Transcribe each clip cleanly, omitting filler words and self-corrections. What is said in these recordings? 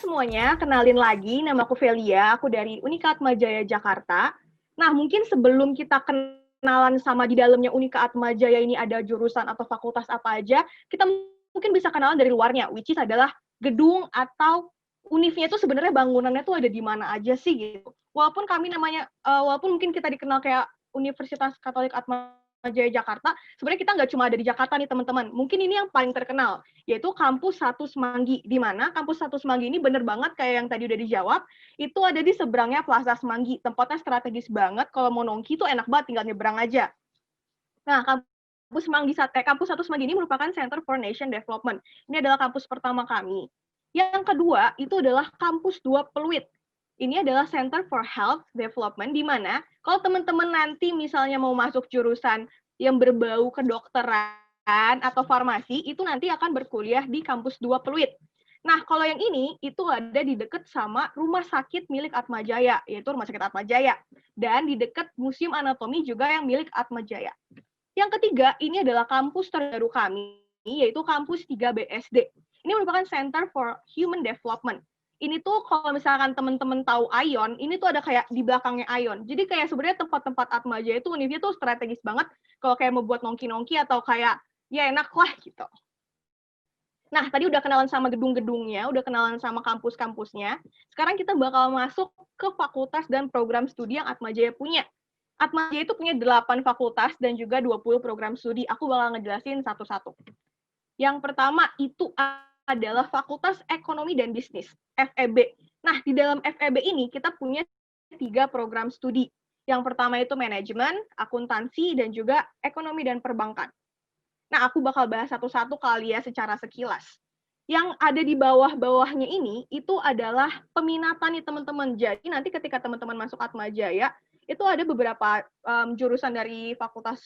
semuanya, kenalin lagi, nama aku Velia, aku dari Unika Atmajaya Jakarta. Nah, mungkin sebelum kita kenalan sama di dalamnya Unika Atmajaya ini ada jurusan atau fakultas apa aja, kita mungkin bisa kenalan dari luarnya, which is adalah gedung atau univnya itu sebenarnya bangunannya tuh ada di mana aja sih gitu. Walaupun kami namanya, walaupun mungkin kita dikenal kayak Universitas Katolik Atmajaya Jakarta, sebenarnya kita nggak cuma ada di Jakarta nih teman-teman. Mungkin ini yang paling terkenal, yaitu Kampus 1 Semanggi, di mana Kampus 1 Semanggi ini bener banget kayak yang tadi udah dijawab, itu ada di seberangnya Plaza Semanggi, tempatnya strategis banget, kalau mau nongki tuh enak banget, tinggal nyebrang aja. Nah, Kampus 1 Semanggi ini merupakan Center for Nation Development. Ini adalah kampus pertama kami. Yang kedua, itu adalah Kampus 2 Pluit. Ini adalah Center for Health Development, di mana kalau teman-teman nanti misalnya mau masuk jurusan yang berbau kedokteran atau farmasi, itu nanti akan berkuliah di Kampus 2 Pluit. Nah, kalau yang ini, itu ada di dekat sama rumah sakit milik Atmajaya, yaitu Rumah Sakit Atmajaya. Dan di dekat Museum Anatomi juga yang milik Atmajaya. Yang ketiga, ini adalah kampus terbaru kami, yaitu Kampus 3 BSD. Ini merupakan Center for Human Development. Ini tuh kalau misalkan teman-teman tahu ION, ini tuh ada kayak di belakangnya ION. Jadi kayak sebenarnya tempat-tempat Atmajaya itu univnya tuh strategis banget kalau kayak mau buat nongki-nongki atau kayak ya enak lah gitu. Nah, tadi udah kenalan sama gedung-gedungnya, udah kenalan sama kampus-kampusnya. Sekarang kita bakal masuk ke fakultas dan program studi yang Atmajaya punya. Atmajaya itu punya 8 fakultas dan juga 20 program studi. Aku bakal ngejelasin satu-satu. Yang pertama itu adalah Fakultas Ekonomi dan Bisnis, FEB. Nah, di dalam FEB ini kita punya 3 program studi. Yang pertama itu manajemen, akuntansi, dan juga ekonomi dan perbankan. Nah, aku bakal bahas satu-satu kali ya secara sekilas. Yang ada di bawah-bawahnya ini, itu adalah peminatan nih teman-teman. Jadi nanti ketika teman-teman masuk Atmajaya, itu ada beberapa jurusan dari fakultas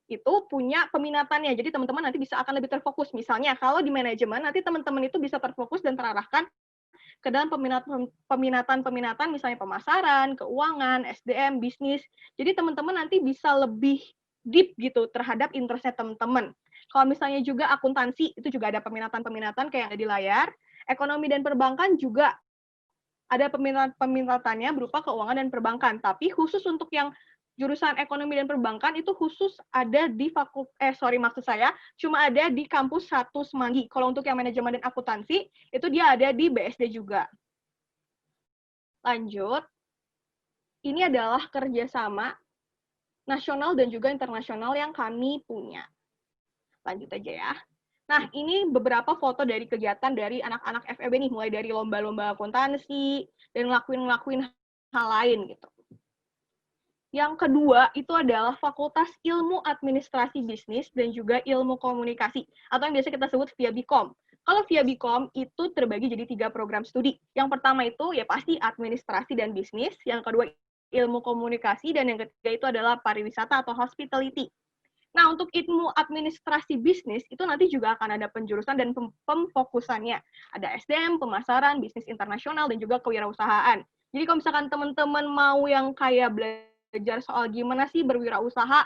itu punya peminatannya. Jadi teman-teman nanti bisa akan lebih terfokus. Misalnya kalau di manajemen, nanti teman-teman itu bisa terfokus dan terarahkan ke dalam peminatan misalnya pemasaran, keuangan, SDM, bisnis. Jadi teman-teman nanti bisa lebih deep gitu terhadap interest-nya teman-teman. Kalau misalnya juga akuntansi, itu juga ada peminatan-peminatan kayak yang ada di layar. Ekonomi dan perbankan juga ada peminatannya berupa keuangan dan perbankan. Tapi khusus untuk yang jurusan ekonomi dan perbankan itu khusus ada di cuma ada di kampus 1 Semanggi. Kalau untuk yang manajemen dan akuntansi, itu dia ada di BSD juga. Lanjut, ini adalah kerjasama nasional dan juga internasional yang kami punya. Lanjut aja ya. Nah, ini beberapa foto dari kegiatan dari anak-anak FEB nih, mulai dari lomba-lomba akuntansi, dan ngelakuin hal lain gitu. Yang kedua, itu adalah Fakultas Ilmu Administrasi Bisnis dan juga Ilmu Komunikasi, atau yang biasa kita sebut via BIKOM. Kalau via BIKOM, itu terbagi jadi 3 program studi. Yang pertama itu ya pasti administrasi dan bisnis, yang kedua ilmu komunikasi, dan yang ketiga itu adalah pariwisata atau hospitality. Nah, untuk ilmu administrasi bisnis, itu nanti juga akan ada penjurusan dan pemfokusannya. Ada SDM, pemasaran, bisnis internasional, dan juga kewirausahaan. Jadi kalau misalkan teman-teman mau yang kayak belajar soal gimana sih berwirausaha,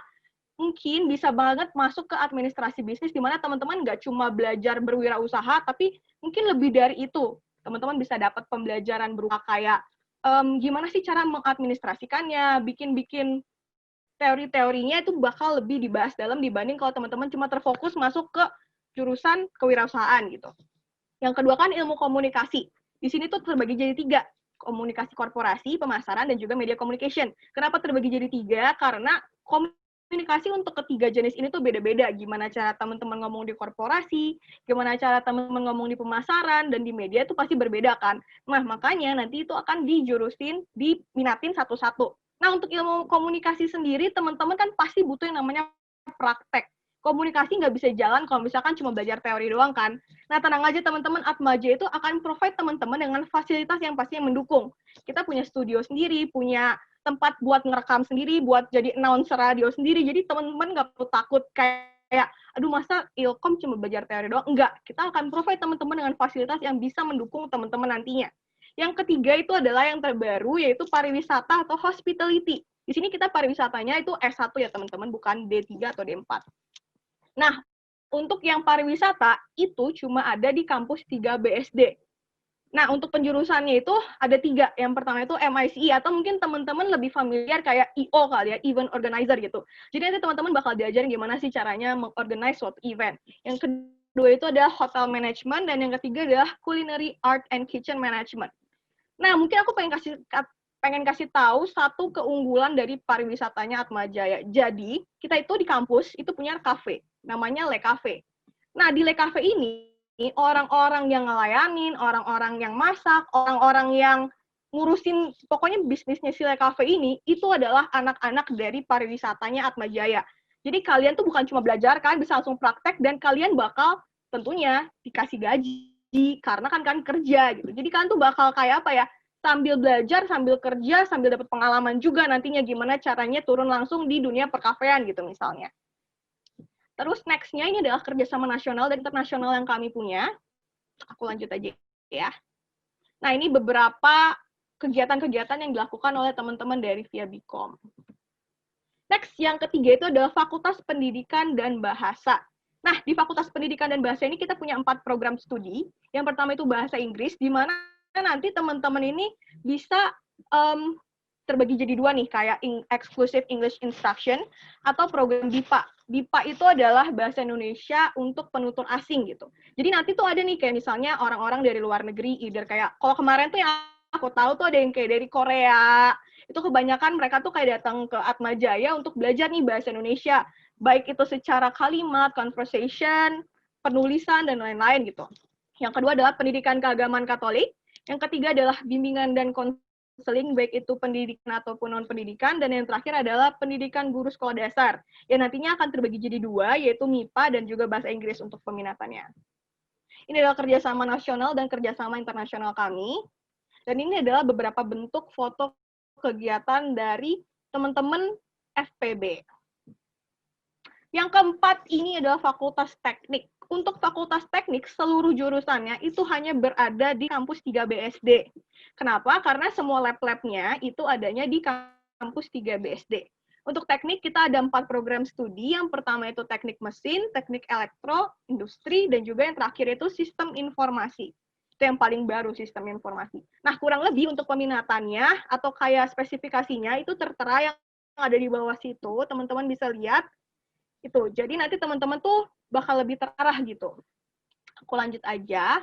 mungkin bisa banget masuk ke administrasi bisnis, di mana teman-teman nggak cuma belajar berwirausaha, tapi mungkin lebih dari itu. Teman-teman bisa dapat pembelajaran berupa kayak gimana sih cara mengadministrasikannya, bikin teori-teorinya itu bakal lebih dibahas dalam dibanding kalau teman-teman cuma terfokus masuk ke jurusan kewirausahaan gitu. Yang kedua kan ilmu komunikasi. Di sini tuh terbagi jadi 3. Komunikasi korporasi, pemasaran, dan juga media communication. Kenapa terbagi jadi 3? Karena komunikasi untuk ketiga jenis ini tuh beda-beda. Gimana cara teman-teman ngomong di korporasi, gimana cara teman-teman ngomong di pemasaran, dan di media itu pasti berbeda kan. Nah, makanya nanti itu akan diminatin satu-satu. Nah, untuk ilmu komunikasi sendiri, teman-teman kan pasti butuh yang namanya praktek. Komunikasi nggak bisa jalan kalau misalkan cuma belajar teori doang kan. Nah, tenang aja teman-teman, Atmajaya itu akan provide teman-teman dengan fasilitas yang pastinya mendukung. Kita punya studio sendiri, punya tempat buat ngerekam sendiri, buat jadi announcer radio sendiri. Jadi teman-teman nggak perlu takut kayak, aduh masa ilkom cuma belajar teori doang. Enggak, kita akan provide teman-teman dengan fasilitas yang bisa mendukung teman-teman nantinya. Yang ketiga itu adalah yang terbaru, yaitu pariwisata atau hospitality. Di sini kita pariwisatanya itu S1 ya teman-teman, bukan D3 atau D4. Nah, untuk yang pariwisata itu cuma ada di kampus 3 BSD. Nah, untuk penjurusannya itu ada 3. Yang pertama itu MICE, atau mungkin teman-teman lebih familiar kayak EO kali ya, event organizer gitu. Jadi nanti teman-teman bakal diajarin gimana sih caranya mengorganize suatu event. Yang kedua itu adalah hotel management, dan yang ketiga adalah culinary art and kitchen management. Nah, mungkin aku pengen kasih tahu satu keunggulan dari pariwisatanya Atmajaya. Jadi, kita itu di kampus itu punya cafe, namanya Le Cafe. Nah, di Le Cafe ini orang-orang yang ngelayanin, orang-orang yang masak, orang-orang yang ngurusin pokoknya bisnisnya si Le Cafe ini itu adalah anak-anak dari pariwisatanya Atmajaya. Jadi kalian tuh bukan cuma belajar, kan bisa langsung praktek, dan kalian bakal tentunya dikasih gaji karena kan kerja gitu. Jadi kan tuh bakal kayak apa ya? Sambil belajar, sambil kerja, sambil dapat pengalaman juga nantinya gimana caranya turun langsung di dunia perkafean gitu misalnya. Terus next-nya ini adalah kerjasama nasional dan internasional yang kami punya. Aku lanjut aja ya. Nah, ini beberapa kegiatan-kegiatan yang dilakukan oleh teman-teman dari Via Bikom. Next, yang ketiga itu adalah Fakultas Pendidikan dan Bahasa. Nah, di Fakultas Pendidikan dan Bahasa ini kita punya 4 program studi. Yang pertama itu Bahasa Inggris, di mana nanti teman-teman ini bisa terbagi jadi 2 nih, kayak Exclusive English Instruction atau program BIPA. BIPA itu adalah Bahasa Indonesia untuk penutur asing gitu. Jadi nanti tuh ada nih kayak misalnya orang-orang dari luar negeri, either kayak, kalau kemarin tuh yang aku tahu tuh ada yang kayak dari Korea, itu kebanyakan mereka tuh kayak datang ke Atmajaya untuk belajar nih bahasa Indonesia, baik itu secara kalimat, conversation, penulisan, dan lain-lain gitu. Yang kedua adalah pendidikan keagamaan Katolik, yang ketiga adalah bimbingan dan konseling, baik itu pendidikan ataupun non-pendidikan, dan yang terakhir adalah pendidikan guru sekolah dasar, yang nantinya akan terbagi jadi 2, yaitu MIPA dan juga bahasa Inggris untuk peminatannya. Ini adalah kerjasama nasional dan kerjasama internasional kami, dan ini adalah beberapa bentuk foto kegiatan dari teman-teman FPB. Yang keempat ini adalah Fakultas Teknik. Untuk Fakultas Teknik, seluruh jurusannya itu hanya berada di kampus 3 BSD. Kenapa? Karena semua lab-labnya itu adanya di kampus 3 BSD. Untuk teknik, kita ada 4 program studi. Yang pertama itu teknik mesin, teknik elektro, industri, dan juga yang terakhir itu sistem informasi. Itu yang paling baru, sistem informasi. Nah, kurang lebih untuk peminatannya atau kayak spesifikasinya itu tertera yang ada di bawah situ. Teman-teman bisa lihat itu. Jadi nanti teman-teman tuh bakal lebih terarah gitu. Aku lanjut aja.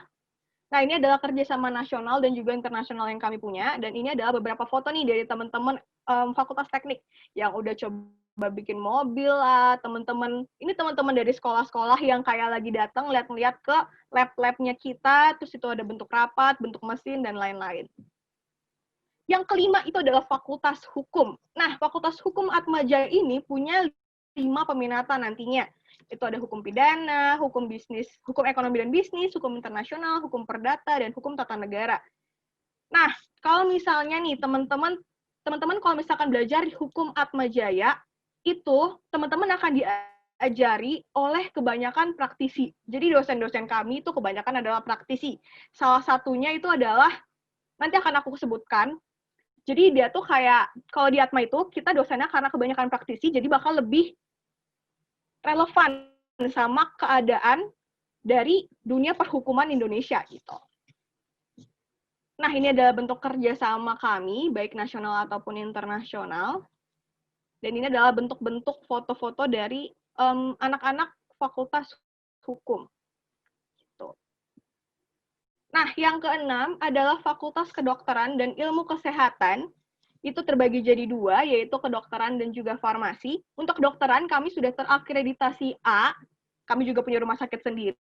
Nah, ini adalah kerjasama nasional dan juga internasional yang kami punya. Dan ini adalah beberapa foto nih dari teman-teman Fakultas Teknik yang udah coba bikin mobil lah, teman-teman. Ini teman-teman dari sekolah-sekolah yang kayak lagi datang lihat-lihat ke lab-labnya kita, terus itu ada bentuk rapat, bentuk mesin, dan lain-lain. Yang kelima itu adalah Fakultas Hukum. Nah, Fakultas Hukum Atmajaya ini punya 5 peminatan nantinya. Itu ada hukum pidana, hukum bisnis, hukum ekonomi dan bisnis, hukum internasional, hukum perdata, dan hukum tata negara. Nah, kalau misalnya nih teman-teman kalau misalkan belajar di hukum Atmajaya, itu teman-teman akan diajari oleh kebanyakan praktisi. Jadi dosen-dosen kami itu kebanyakan adalah praktisi. Salah satunya itu adalah, nanti akan aku sebutkan, jadi dia tuh kayak, kalau di Atma itu, kita dosennya karena kebanyakan praktisi, jadi bakal lebih relevan sama keadaan dari dunia perhukuman Indonesia gitu. Nah, ini adalah bentuk kerjasama kami, baik nasional ataupun internasional. Dan ini adalah bentuk-bentuk foto-foto dari anak-anak Fakultas Hukum. Gitu. Nah, yang keenam adalah Fakultas Kedokteran dan Ilmu Kesehatan. Itu terbagi jadi 2, yaitu kedokteran dan juga farmasi. Untuk kedokteran, kami sudah terakreditasi A, kami juga punya rumah sakit sendiri.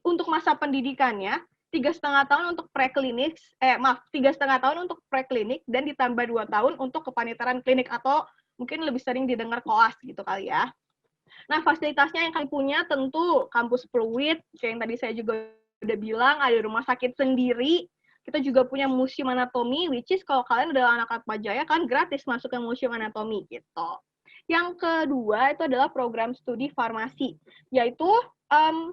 Untuk masa pendidikannya, 3,5 tahun untuk preklinik, 3,5 tahun untuk preklinik, dan ditambah 2 tahun untuk kepanitaran klinik, atau mungkin lebih sering didengar koas gitu kali ya. Nah, fasilitasnya yang kami punya tentu kampus Pluit, kayak yang tadi saya juga udah bilang, ada rumah sakit sendiri. Kita juga punya museum anatomi, which is kalau kalian adalah anak Atmajaya kan gratis masuk ke museum anatomi gitu. Yang kedua itu adalah program studi farmasi, yaitu 4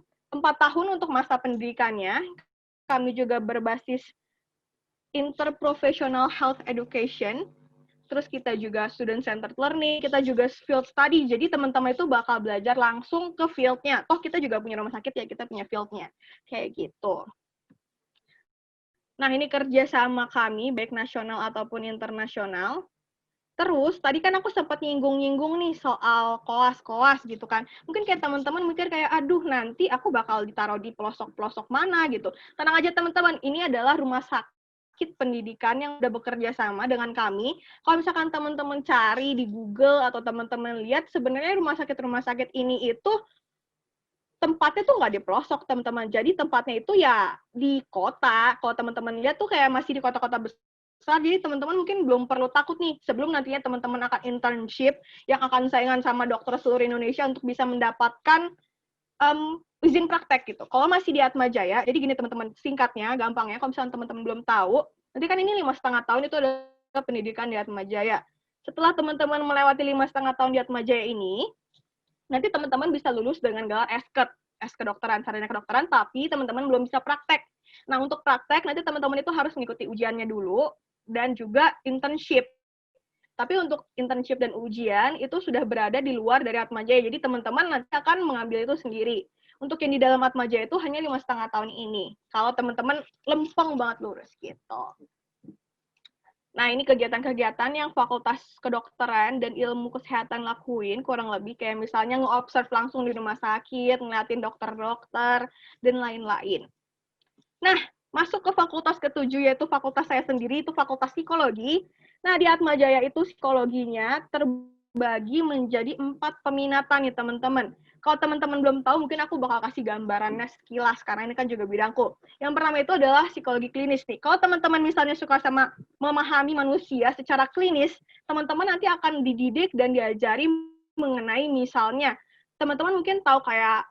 tahun untuk masa pendidikannya. Kami juga berbasis interprofessional health education. Terus kita juga student-centered learning, kita juga field study, jadi teman-teman itu bakal belajar langsung ke field-nya. Toh kita juga punya rumah sakit ya, kita punya field-nya. Kayak gitu. Nah, ini kerja sama kami, baik nasional ataupun internasional. Terus, tadi kan aku sempat nyinggung-nyinggung nih soal koas-koas gitu kan. Mungkin kayak teman-teman mikir kayak, aduh nanti aku bakal ditaruh di pelosok-pelosok mana gitu. Tenang aja teman-teman, ini adalah rumah sakit pendidikan yang udah bekerja sama dengan kami. Kalau misalkan teman-teman cari di Google atau teman-teman lihat, sebenarnya rumah sakit ini itu tempatnya tuh nggak di pelosok, teman-teman. Jadi tempatnya itu ya di kota. Kalau teman-teman lihat tuh kayak masih di kota-kota besar. Jadi teman-teman mungkin belum perlu takut nih sebelum nantinya teman-teman akan internship yang akan saingan sama dokter seluruh Indonesia untuk bisa mendapatkan izin praktek gitu. Kalau masih di Atma Jaya, jadi gini teman-teman, singkatnya, gampangnya, kalau misalnya teman-teman belum tahu, nanti kan ini 5,5 tahun itu adalah pendidikan di Atma Jaya. Setelah teman-teman melewati 5,5 tahun di Atma Jaya ini, nanti teman-teman bisa lulus dengan gelar S kedokteran, sarjana kedokteran, tapi teman-teman belum bisa praktek. Nah, untuk praktek, nanti teman-teman itu harus mengikuti ujiannya dulu, dan juga internship. Tapi untuk internship dan ujian, itu sudah berada di luar dari Atmajaya, jadi teman-teman nanti akan mengambil itu sendiri. Untuk yang di dalam Atmajaya itu hanya 5,5 tahun ini, kalau teman-teman lempeng banget lurus, gitu. Nah, ini kegiatan-kegiatan yang Fakultas Kedokteran dan Ilmu Kesehatan lakuin, kurang lebih kayak misalnya nge-observe langsung di rumah sakit, ngeliatin dokter-dokter, dan lain-lain. Nah, masuk ke fakultas ketujuh, yaitu fakultas saya sendiri, itu Fakultas Psikologi. Nah, di Atmajaya itu psikologinya terbagi menjadi 4 peminatan nih, teman-teman. Kalau teman-teman belum tahu, mungkin aku bakal kasih gambarannya sekilas, karena ini kan juga bidangku. Yang pertama itu adalah psikologi klinis nih. Kalau teman-teman misalnya suka sama memahami manusia secara klinis, teman-teman nanti akan dididik dan diajari mengenai misalnya, teman-teman mungkin tahu kayak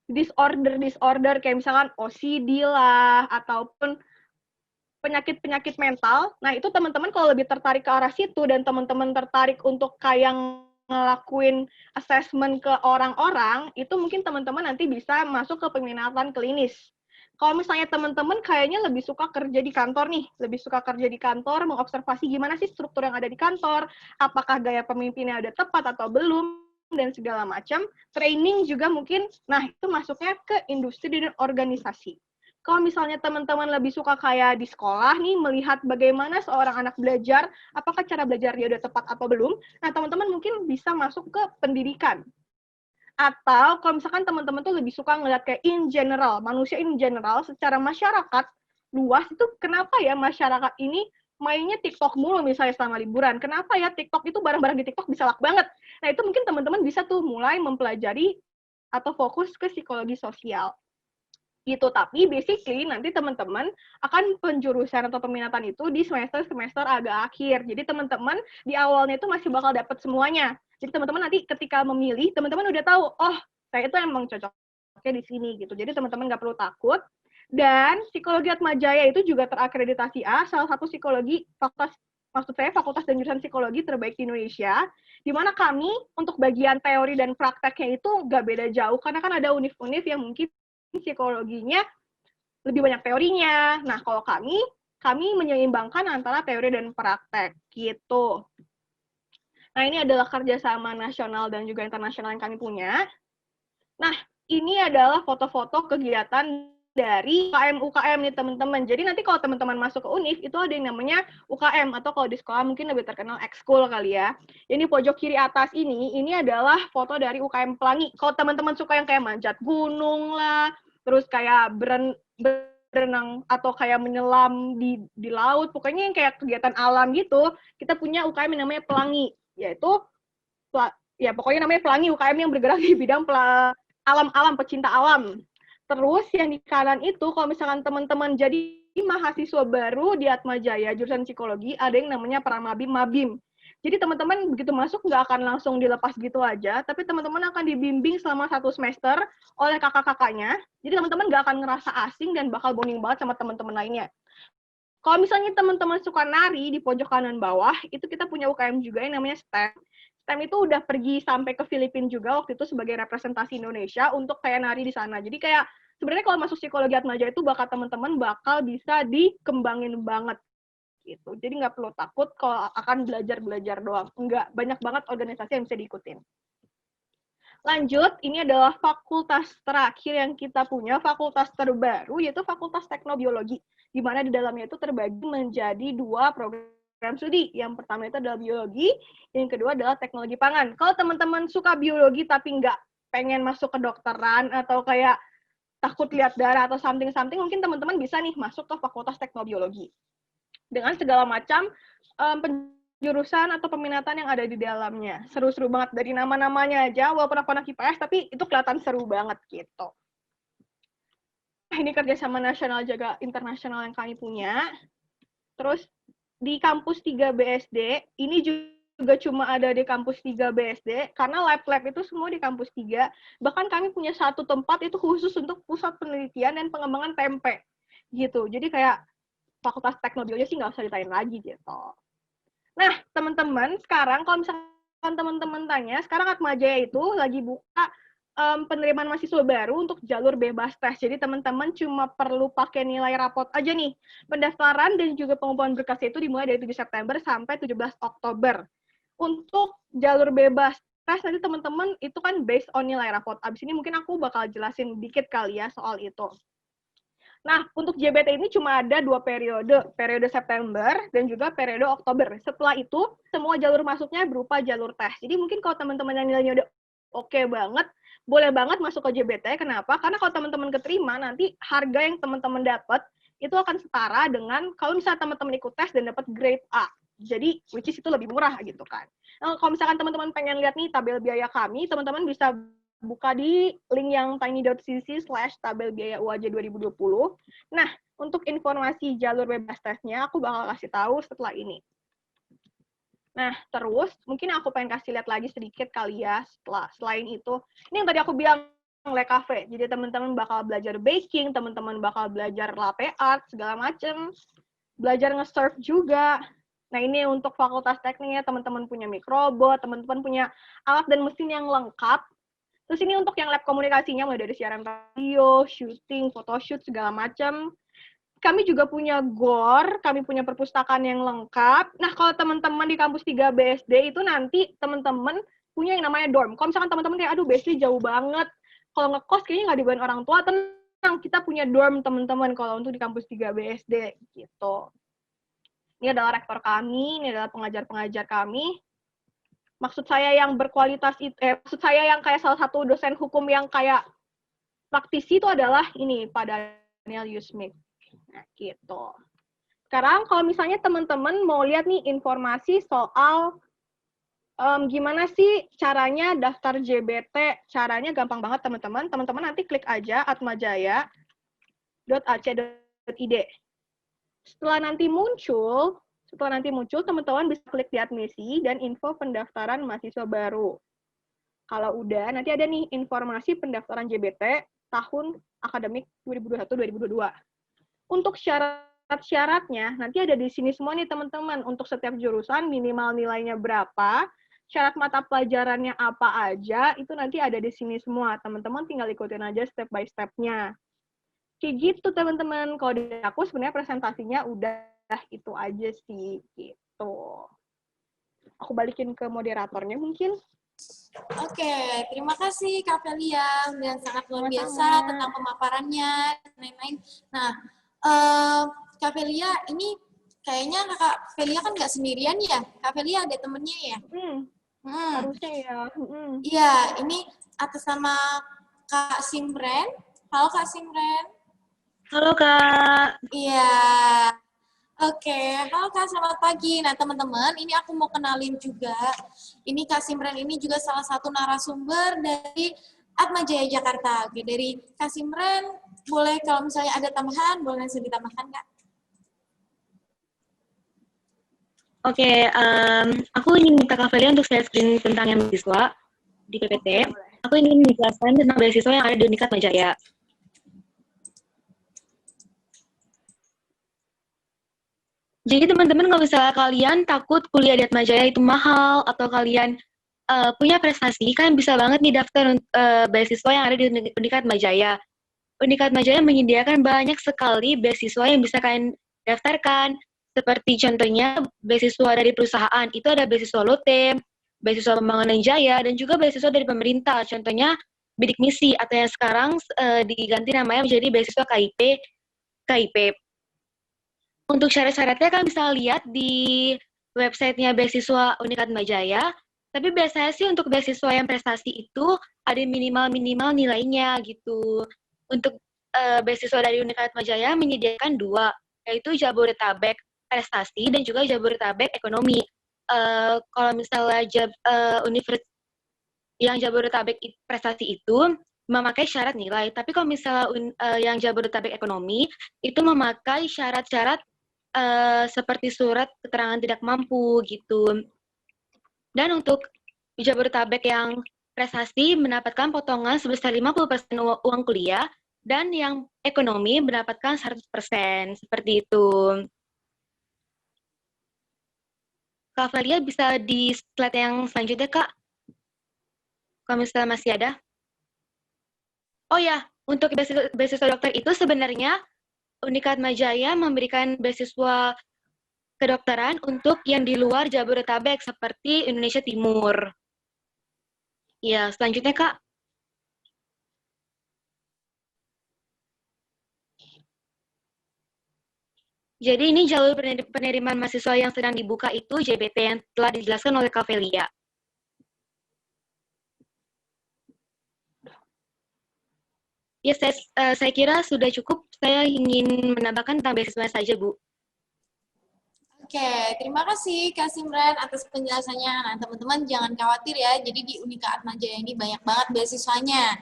disorder kayak misalkan OCD lah, ataupun penyakit-penyakit mental. Nah, itu teman-teman kalau lebih tertarik ke arah situ dan teman-teman tertarik untuk kayak ngelakuin assessment ke orang-orang, itu mungkin teman-teman nanti bisa masuk ke peminatan klinis. Kalau misalnya teman-teman kayaknya lebih suka kerja di kantor nih, lebih suka kerja di kantor, mengobservasi gimana sih struktur yang ada di kantor, apakah gaya pemimpinnya udah tepat atau belum, dan segala macam. Training juga mungkin, nah itu masuknya ke industri dan organisasi. Kalau misalnya teman-teman lebih suka kayak di sekolah nih, melihat bagaimana seorang anak belajar, apakah cara belajar dia udah tepat atau belum, nah teman-teman mungkin bisa masuk ke pendidikan. Atau kalau misalkan teman-teman tuh lebih suka ngeliat kayak in general, manusia in general, secara masyarakat luas, itu kenapa ya masyarakat ini mainnya TikTok mulu misalnya selama liburan. Kenapa ya TikTok itu barang-barang di TikTok bisa laku banget. Nah itu mungkin teman-teman bisa tuh mulai mempelajari atau fokus ke psikologi sosial. Gitu, tapi basically nanti teman-teman akan penjurusan atau peminatan itu di semester-semester agak akhir. Jadi teman-teman di awalnya itu masih bakal dapat semuanya. Jadi teman-teman nanti ketika memilih, teman-teman udah tahu, oh saya itu emang cocoknya di sini gitu. Jadi teman-teman nggak perlu takut. Dan psikologi Atmajaya itu juga terakreditasi A, salah satu psikologi fakultas, maksud saya fakultas dan jurusan psikologi terbaik di Indonesia, di mana kami untuk bagian teori dan prakteknya itu nggak beda jauh, karena kan ada univ-univ yang mungkin psikologinya lebih banyak teorinya. Nah, kalau kami menyeimbangkan antara teori dan praktek, gitu. Nah, ini adalah kerjasama nasional dan juga internasional yang kami punya. Nah, ini adalah foto-foto kegiatan dari UKM nih teman-teman. Jadi nanti kalau teman-teman masuk ke UNIF, itu ada yang namanya UKM, atau kalau di sekolah mungkin lebih terkenal ekskul kali ya. Ini pojok kiri atas ini adalah foto dari UKM Pelangi. Kalau teman-teman suka yang kayak manjat gunung lah, terus kayak berenang atau kayak menyelam di laut, pokoknya yang kayak kegiatan alam gitu, kita punya UKM yang namanya Pelangi, yaitu ya pokoknya namanya Pelangi, UKM yang bergerak di bidang alam-alam, pecinta alam. Terus yang di kanan itu, kalau misalkan teman-teman jadi mahasiswa baru di Atmajaya, jurusan psikologi, ada yang namanya Pramabim Mabim. Jadi teman-teman begitu masuk nggak akan langsung dilepas gitu aja, tapi teman-teman akan dibimbing selama 1 semester oleh kakak-kakaknya. Jadi teman-teman nggak akan ngerasa asing dan bakal bonding banget sama teman-teman lainnya. Kalau misalnya teman-teman suka nari, di pojok kanan bawah, itu kita punya UKM juga yang namanya STEM. STEM itu udah pergi sampai ke Filipina juga waktu itu sebagai representasi Indonesia untuk kayak nari di sana. Jadi kayak sebenarnya kalau masuk psikologi Atmajaya itu bakal teman-teman bakal bisa dikembangin banget gitu. Jadi nggak perlu takut kalau akan belajar-belajar doang. Nggak, banyak banget organisasi yang bisa diikutin. Lanjut, ini adalah fakultas terakhir yang kita punya, fakultas terbaru, yaitu Fakultas Teknobiologi, di mana di dalamnya itu terbagi menjadi 2 program studi. Yang pertama itu adalah biologi, yang kedua adalah teknologi pangan. Kalau teman-teman suka biologi tapi nggak pengen masuk ke dokteran atau kayak takut lihat darah atau something-something, mungkin teman-teman bisa nih masuk ke Fakultas Teknobiologi. Dengan segala macam jurusan atau peminatan yang ada di dalamnya. Seru-seru banget dari nama-namanya aja, walaupun aku anak IPS, tapi itu kelihatan seru banget gitu. Ini kerjasama nasional juga internasional yang kami punya. Terus di kampus 3 BSD, ini juga cuma ada di kampus 3 BSD, karena lab-lab itu semua di kampus 3. Bahkan kami punya satu tempat itu khusus untuk pusat penelitian dan pengembangan tempe. Gitu. Jadi kayak Fakultas Teknobiologi sih nggak usah ditanya lagi gitu. Nah, teman-teman, sekarang kalau misalkan teman-teman tanya, sekarang Atmajaya itu lagi buka penerimaan mahasiswa baru untuk jalur bebas tes. Jadi teman-teman cuma perlu pakai nilai rapot aja nih. Pendaftaran dan juga pengumpulan berkas itu dimulai dari 7 September sampai 17 Oktober. Untuk jalur bebas tes, nanti teman-teman itu kan based on nilai rapot. Abis ini mungkin aku bakal jelasin dikit kali ya soal itu. Nah, untuk JBT ini cuma ada 2 periode September dan juga periode Oktober. Setelah itu, semua jalur masuknya berupa jalur tes. Jadi mungkin kalau teman-teman yang nilainya udah oke banget, boleh banget masuk ke JBT. Kenapa? Karena kalau teman-teman keterima, nanti harga yang teman-teman dapat itu akan setara dengan kalau misalnya teman-teman ikut tes dan dapat grade A. Jadi, which is itu lebih murah gitu kan. Nah, kalau misalkan teman-teman pengen lihat nih tabel biaya kami, teman-teman bisa buka di link yang tiny.cc/tabel biaya UAJ 2020. Nah, untuk informasi jalur bebas tesnya, aku bakal kasih tahu setelah ini. Nah, terus mungkin aku pengen kasih lihat lagi sedikit kali ya selain itu. Ini yang tadi aku bilang Le Cafe. Jadi teman-teman bakal belajar baking, teman-teman bakal belajar latte art, segala macem. Belajar nge-surf juga. Nah, ini untuk fakultas tekniknya, teman-teman punya mikrobot, teman-teman punya alat dan mesin yang lengkap. Terus ini untuk yang lab komunikasinya, mulai dari siaran radio, syuting, photoshoot, segala macam. Kami juga punya GOR, kami punya perpustakaan yang lengkap. Nah, kalau teman-teman di kampus 3 BSD itu nanti teman-teman punya yang namanya dorm. Kalau misalkan teman-teman kayak, aduh BSD jauh banget, kalau ngekos kayaknya nggak dibayar orang tua, tenang, kita punya dorm teman-teman kalau untuk di kampus 3 BSD, gitu. Ini adalah rektor kami, ini adalah pengajar-pengajar kami. Maksud saya yang berkualitas itu, maksud saya yang kayak salah satu dosen hukum yang kayak praktisi itu adalah ini, Pak Daniel Yusmik. Nah, gitu. Sekarang kalau misalnya teman-teman mau lihat nih informasi soal gimana sih caranya daftar JBT, caranya gampang banget teman-teman. Teman-teman nanti klik aja atmajaya.ac.id. Setelah nanti muncul, teman-teman bisa klik di admisi dan info pendaftaran mahasiswa baru. Kalau udah, nanti ada nih informasi pendaftaran JBT tahun akademik 2021-2022. Untuk syarat-syaratnya, nanti ada di sini semua nih teman-teman. Untuk setiap jurusan minimal nilainya berapa, syarat mata pelajarannya apa aja, itu nanti ada di sini semua. Teman-teman tinggal ikutin aja step by step-nya. Kayak gitu teman-teman. Kalau dari aku sebenarnya presentasinya udah itu aja sih gitu. Aku balikin ke moderatornya mungkin. Oke, terima kasih Kak Felia yang sangat luar biasa tentang pemaparannya dan lain-lain. Nah, Kak Felia ini kayaknya Kak Felia kan nggak sendirian ya? Kak Felia ada temennya ya? Harusnya ya. Iya, ini atas nama Kak Simren. Halo Kak Simren. Halo Kak. Iya. Oke, halo Kak, selamat pagi. Nah teman-teman, ini aku mau kenalin juga. Ini Kak Simren ini juga salah satu narasumber dari Atmajaya Jakarta. Oke, dari Kak Simren, boleh kalau misalnya ada tambahan, boleh langsung ditambahkan Kak. Oke, aku ingin minta Kak Felia untuk share screen tentang yang beasiswa di PPT. Aku ingin menjelaskan tentang beasiswa yang ada di Unikat Atmajaya. Jadi teman-teman kalau misalnya kalian takut kuliah di Atmajaya itu mahal atau kalian punya prestasi, kalian bisa banget nih daftar beasiswa yang ada di Unikat Atmajaya. Unikat Atmajaya menyediakan banyak sekali beasiswa yang bisa kalian daftarkan. Seperti contohnya beasiswa dari perusahaan, itu ada beasiswa LOTEM, beasiswa pembangunan jaya, dan juga beasiswa dari pemerintah. Contohnya bidik misi atau yang sekarang diganti namanya menjadi beasiswa KIP. Untuk syarat-syaratnya kan bisa lihat di websitenya beasiswa Unikat Atmajaya. Tapi biasanya sih untuk beasiswa yang prestasi itu ada minimal nilainya gitu. Untuk beasiswa dari Unikat Atmajaya menyediakan 2, yaitu Jabodetabek prestasi dan juga Jabodetabek ekonomi. Kalau misalnya universitas yang Jabodetabek prestasi itu memakai syarat nilai, tapi kalau misalnya yang Jabodetabek ekonomi itu memakai syarat-syarat seperti surat keterangan tidak mampu gitu. Dan untuk Jabodetabek yang prestasi mendapatkan potongan sebesar 50% uang kuliah, dan yang ekonomi mendapatkan 100%, seperti itu. Kak Valia bisa di slide yang selanjutnya, Kak. Kalau misalnya masih ada. Oh ya, untuk beasiswa dokter itu sebenarnya Unikat Atmajaya memberikan beasiswa kedokteran untuk yang di luar Jabodetabek seperti Indonesia Timur. Ya, selanjutnya Kak. Jadi ini jalur penerimaan mahasiswa yang sedang dibuka itu JBT yang telah dijelaskan oleh Kak Velia. Ya, saya kira sudah cukup. Saya ingin menambahkan tentang beasiswa saja, Bu. Oke, terima kasih Kak Simran atas penjelasannya. Nah, teman-teman jangan khawatir ya. Jadi di Unika Atmajaya ini banyak banget beasiswanya.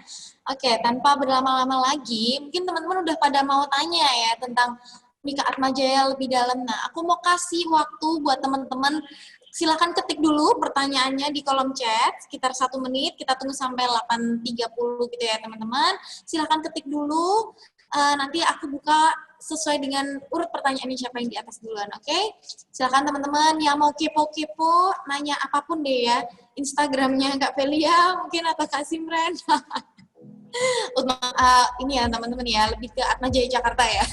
Oke, tanpa berlama-lama lagi, mungkin teman-teman udah pada mau tanya ya tentang Unika Atmajaya lebih dalam. Nah, aku mau kasih waktu buat teman-teman. Silakan ketik dulu pertanyaannya di kolom chat, sekitar 1 menit. Kita tunggu sampai 8.30 gitu ya, teman-teman. Silakan ketik dulu. Nanti aku buka sesuai dengan urut pertanyaannya siapa yang di atas duluan, oke? Silakan teman-teman yang mau kepo-kepo, nanya apapun deh ya. Instagramnya Kak Velia, mungkin atau Kak Simran. Ini ya teman-teman ya, lebih ke Atmajaya Jakarta ya.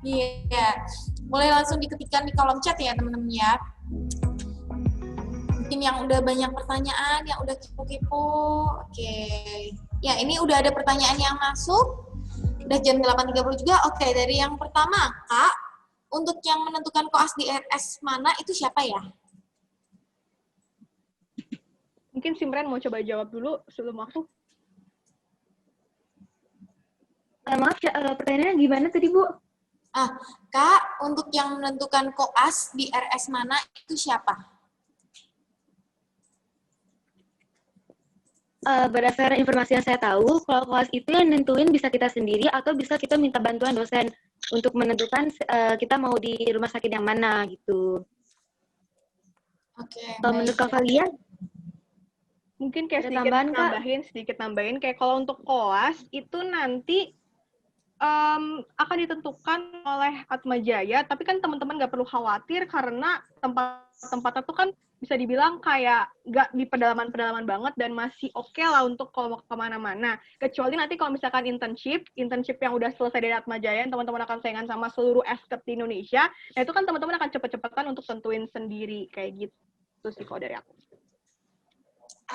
Iya, boleh langsung diketikkan di kolom chat ya teman-teman ya. Mungkin yang udah banyak pertanyaan, yang udah kepo-kepo, oke. Ya, ini udah ada pertanyaan yang masuk. Udah jam 8.30 juga. Oke, dari yang pertama, Kak, untuk yang menentukan koas di RS mana itu siapa ya? Mungkin Simran mau coba jawab dulu sebelum aku. Maaf, pertanyaannya gimana tadi, Bu? Kak, untuk yang menentukan koas di RS mana itu siapa? Berdasarkan informasi yang saya tahu, kalau koas itu yang nentuin bisa kita sendiri atau bisa kita minta bantuan dosen untuk menentukan kita mau di rumah sakit yang mana gitu. Oke. Kalau menurut Kak Valia? Mungkin kayak sedikit nambahin, kayak kalau untuk koas itu nanti akan ditentukan oleh Atmajaya, tapi kan teman-teman nggak perlu khawatir karena tempat-tempatnya tuh kan bisa dibilang kayak nggak di pedalaman-pedalaman banget dan masih oke lah untuk kalau mau kemana-mana. Kecuali nanti kalau misalkan internship yang udah selesai dari Atmajaya, teman-teman akan saingan sama seluruh esket di Indonesia, nah itu kan teman-teman akan cepet-cepetan untuk tentuin sendiri, kayak gitu sih kalau dari aku.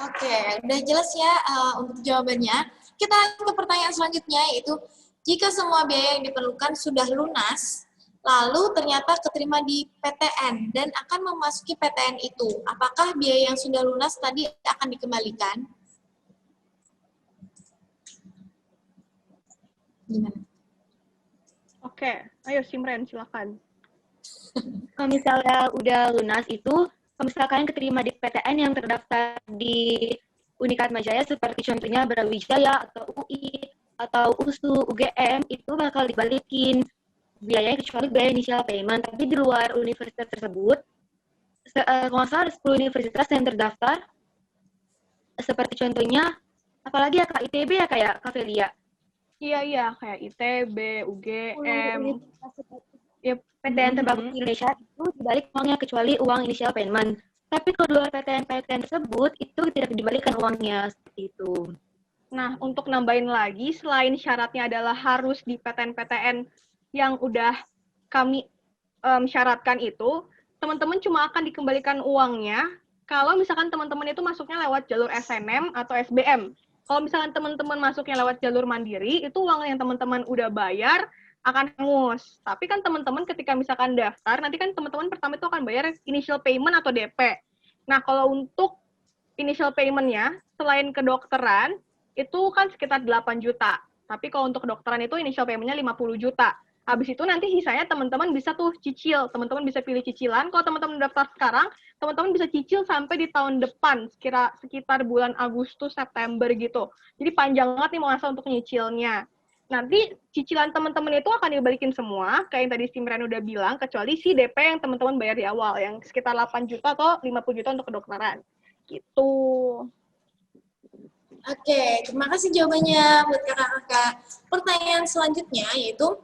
Oke, udah jelas ya untuk jawabannya. Kita ke pertanyaan selanjutnya, yaitu jika semua biaya yang diperlukan sudah lunas, lalu ternyata keterima di PTN dan akan memasuki PTN itu, apakah biaya yang sudah lunas tadi akan dikembalikan? Gimana? Oke, ayo Simran, silakan. Kalau misalnya udah lunas itu, kalau misalkan keterima di PTN yang terdaftar di Unikat Atmajaya seperti contohnya Brawijaya atau UI atau USU, UGM, itu bakal dibalikin biayanya kecuali biaya initial payment. Tapi di luar universitas tersebut, kalau nggak salah ada 10 universitas yang terdaftar, seperti contohnya, apalagi ya Kak, ITB ya kayak Kak Velia? Iya, kayak ITB, UGM, ya, PTN terbagus di Indonesia itu dibalik uangnya kecuali uang initial payment. Tapi kedua PTN tersebut itu tidak dibalikan uangnya, seperti itu. Nah, untuk nambahin lagi, selain syaratnya adalah harus di PTN-PTN yang udah kami syaratkan itu, teman-teman cuma akan dikembalikan uangnya kalau misalkan teman-teman itu masuknya lewat jalur SNM atau SBM. Kalau misalkan teman-teman masuknya lewat jalur mandiri, itu uang yang teman-teman udah bayar akan hangus. Tapi kan teman-teman ketika misalkan daftar, nanti kan teman-teman pertama itu akan bayar initial payment atau DP. Nah, kalau untuk initial payment-nya, selain kedokteran, itu kan sekitar 8 juta. Tapi kalau untuk kedokteran itu initial payment-nya 50 juta. Habis itu nanti sisanya teman-teman bisa tuh cicil. Teman-teman bisa pilih cicilan. Kalau teman-teman daftar sekarang, teman-teman bisa cicil sampai di tahun depan, sekitar bulan Agustus, September gitu. Jadi panjang banget nih masa untuk nyicilnya. Nanti cicilan teman-teman itu akan dibalikin semua, kayak yang tadi Simran udah bilang, kecuali si DP yang teman-teman bayar di awal, yang sekitar 8 juta atau 50 juta untuk kedokteran. Gitu. Oke, terima kasih jawabannya buat kakak-kakak. Pertanyaan selanjutnya yaitu,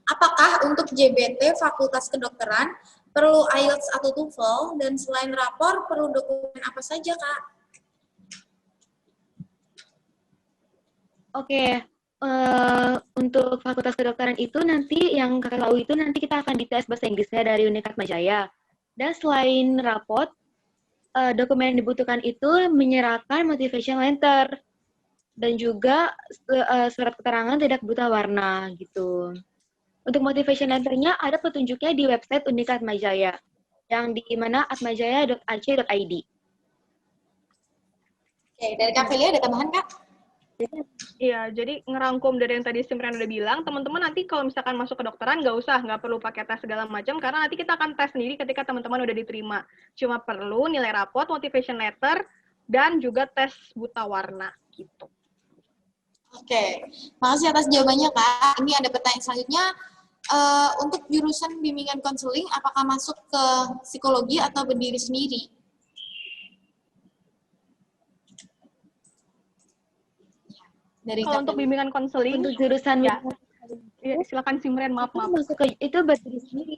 apakah untuk JBT Fakultas Kedokteran perlu IELTS atau TOEFL, dan selain rapor perlu dokumen apa saja, Kak? Oke, untuk Fakultas Kedokteran itu nanti yang kakak tahu itu nanti kita akan dites bahasa Inggrisnya dari Unikat Majaya. Dan selain rapot, dokumen yang dibutuhkan itu menyerahkan motivation letter dan juga surat keterangan tidak buta warna gitu. Untuk motivation letter-nya ada petunjuknya di website Unikat Majaya yang di mana atmajaya.ac.id. Oke, dari Kak Felia ada tambahan, Kak? Iya, jadi ngerangkum dari yang tadi Simran udah bilang, teman-teman nanti kalau misalkan masuk kedokteran nggak perlu pakai tes segala macam, karena nanti kita akan tes sendiri ketika teman-teman udah diterima. Cuma perlu nilai rapot, motivation letter, dan juga tes buta warna gitu. Oke, makasih atas jawabannya, Kak. Ini ada pertanyaan selanjutnya. Untuk jurusan bimbingan konseling, apakah masuk ke psikologi atau berdiri sendiri? Kalau untuk bimbingan konseling, untuk jurusan ya, silakan Simran, maaf. Masuk ke itu berdiri sendiri.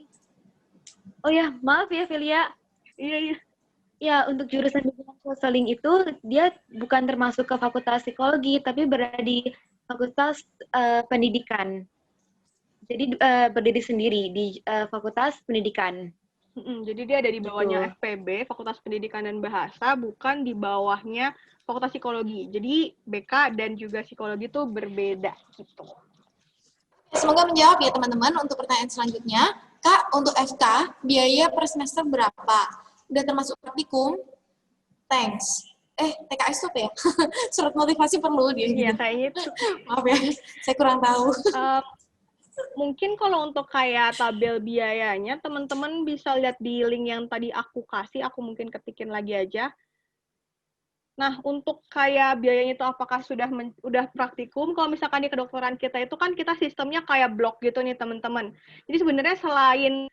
Oh ya, maaf ya Felia. Iya. Ya, untuk jurusan bimbingan konseling itu dia bukan termasuk ke fakultas psikologi, tapi berada di fakultas pendidikan. Jadi berdiri sendiri di fakultas pendidikan. Jadi dia ada di bawahnya FPB, Fakultas Pendidikan dan Bahasa, bukan di bawahnya Fakultas Psikologi. Jadi BK dan juga psikologi itu berbeda gitu. Semoga menjawab ya teman-teman. Untuk pertanyaan selanjutnya, Kak, untuk FK biaya per semester berapa? Udah termasuk praktikum? Thanks. TKS tuh ya? Surat motivasi perlu dia. Iya, kayaknya itu. Maaf ya, saya kurang tahu. Mungkin kalau untuk kayak tabel biayanya, teman-teman bisa lihat di link yang tadi aku kasih, aku mungkin ketikin lagi aja. Nah, untuk kayak biayanya itu apakah udah praktikum, kalau misalkan di kedokteran kita itu kan kita sistemnya kayak blok gitu nih, teman-teman. Jadi sebenarnya selain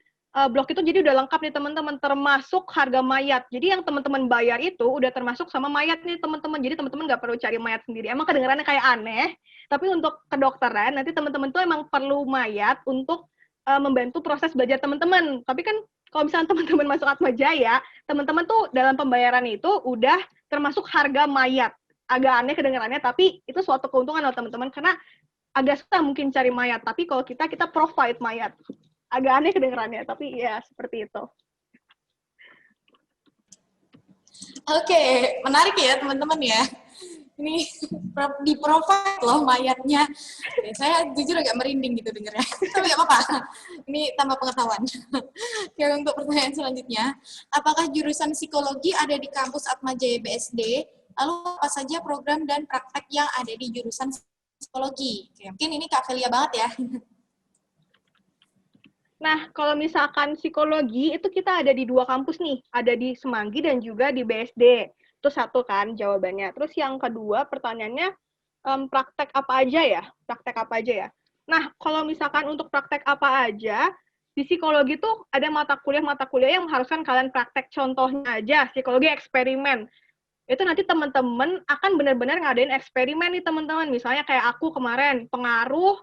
blok itu jadi udah lengkap nih teman-teman, termasuk harga mayat. Jadi yang teman-teman bayar itu udah termasuk sama mayat nih teman-teman. Jadi teman-teman nggak perlu cari mayat sendiri. Emang kedengarannya kayak aneh, tapi untuk kedokteran nanti teman-teman tuh emang perlu mayat untuk membantu proses belajar teman-teman. Tapi kan kalau misalnya teman-teman masuk Atmajaya, teman-teman tuh dalam pembayaran itu udah termasuk harga mayat. Agak aneh kedengarannya, tapi itu suatu keuntungan loh teman-teman, karena agak susah mungkin cari mayat. Tapi kalau kita provide mayat. Agak aneh kedengarannya, tapi ya seperti itu. Oke, menarik ya teman-teman ya. Ini di-provide loh mayatnya. Saya jujur agak merinding gitu dengernya. Tapi nggak apa-apa. Ini tambah pengetahuan. Oke, untuk pertanyaan selanjutnya, apakah jurusan psikologi ada di kampus Atmajaya BSD? Lalu apa saja program dan praktek yang ada di jurusan psikologi? Oke, mungkin ini Kak Felia banget ya. Nah, kalau misalkan psikologi, itu kita ada di 2 kampus nih. Ada di Semanggi dan juga di BSD. Itu satu kan jawabannya. Terus yang kedua, pertanyaannya, praktek apa aja ya? Praktek apa aja ya? Nah, kalau misalkan untuk praktek apa aja, di psikologi tuh ada mata kuliah yang mengharuskan kalian praktek. Contohnya aja, psikologi eksperimen. Itu nanti teman-teman akan benar-benar ngadain eksperimen nih teman-teman. Misalnya kayak aku kemarin, pengaruh